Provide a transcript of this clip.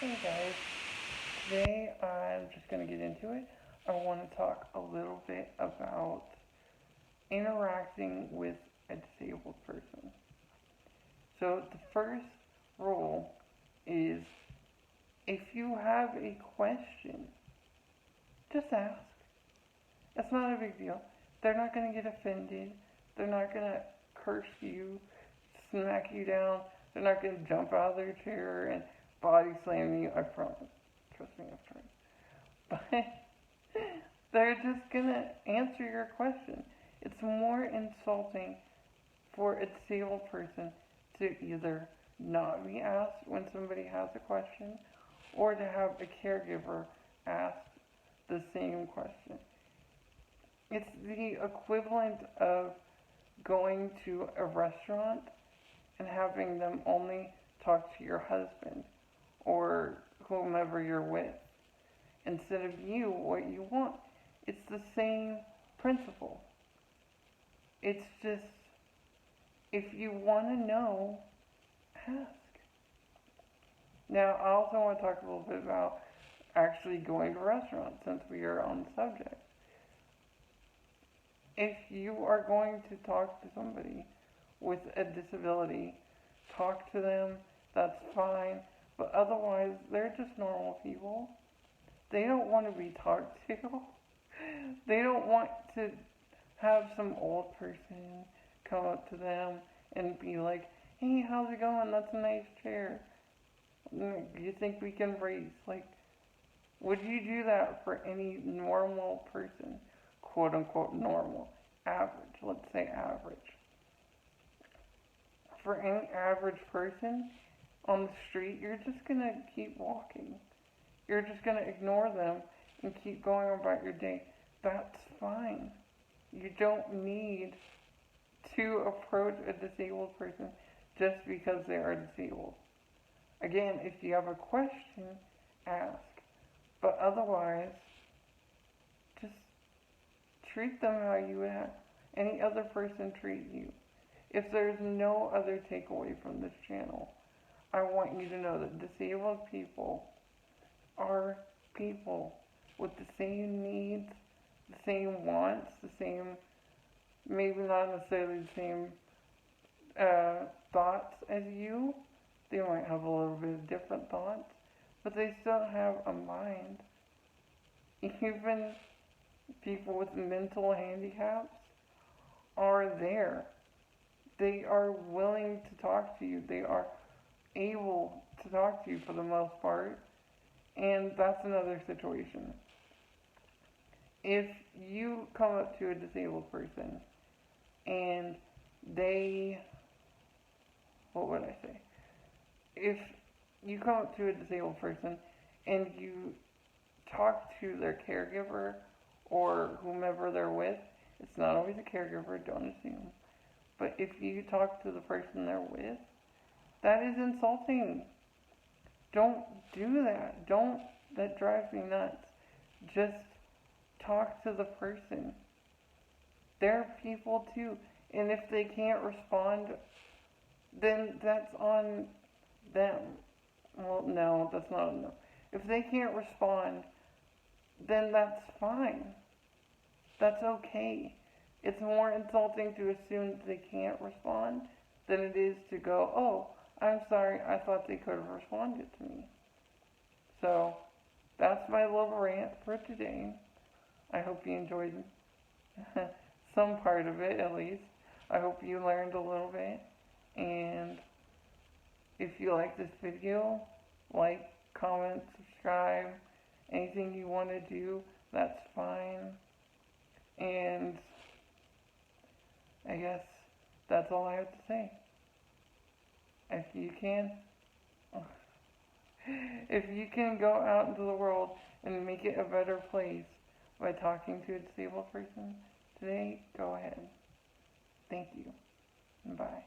Hey guys, today I'm just going to get into it. I want to talk a little bit about interacting with a disabled person. So, the first rule is if you have a question, just ask. It's not a big deal. They're not going to get offended. They're not going to curse you, smack you down. They're not going to jump out of their chair and body slam you. I promise. Trust me, I've tried. But they're just going to answer your question. It's more insulting for a disabled person to either not be asked when somebody has a question or to have a caregiver ask the same question. It's the equivalent of going to a restaurant and having them only talk to your husband or whomever you're with instead of you, what you want. It's the same principle. It's just, if you want to know, ask. Now, I also want to talk a little bit about actually going to restaurants since we are on the subject. If you are going to talk to somebody with a disability, talk to them, that's fine. But otherwise, they're just normal people. They don't want to be talked to. They don't want to have some old person come up to them and be like, hey, how's it going? That's a nice chair. Do you think we can raise? Like, would you do that for any normal person? Quote unquote normal. Average. Let's say average. For any average person on the street, you're just going to keep walking. You're just going to ignore them and keep going about your day. That's fine. You don't need to approach a disabled person just because they are disabled. Again, if you have a question, ask. But otherwise, just treat them how you would have any other person treat you. If there's no other takeaway from this channel, I want you to know that disabled people are people with the same needs, the same wants, the same, maybe not necessarily the same thoughts as you. They might have a little bit of different thoughts, but they still have a mind. Even people with mental handicaps are there. They are willing to talk to you. They are able to talk to you for the most part. And that's another situation. If you come up to a disabled person and what would I say? If you come up to a disabled person and you talk to their caregiver or whomever they're with, it's not always a caregiver, don't assume. But if you talk to the person they're with, that is insulting. Don't do that. That drives me nuts. Just talk to the person. They're people too. And if they can't respond, then that's on them. Well, no, that's not on them. If they can't respond, then that's fine. That's okay. It's more insulting to assume that they can't respond than it is to go, oh, I'm sorry, I thought they could have responded to me. So, that's my little rant for today. I hope you enjoyed some part of it, at least. I hope you learned a little bit. And if you like this video, like, comment, subscribe, anything you want to do, that's fine. And I guess that's all I have to say. If you can go out into the world and make it a better place by talking to a disabled person today, go ahead. Thank you. Bye.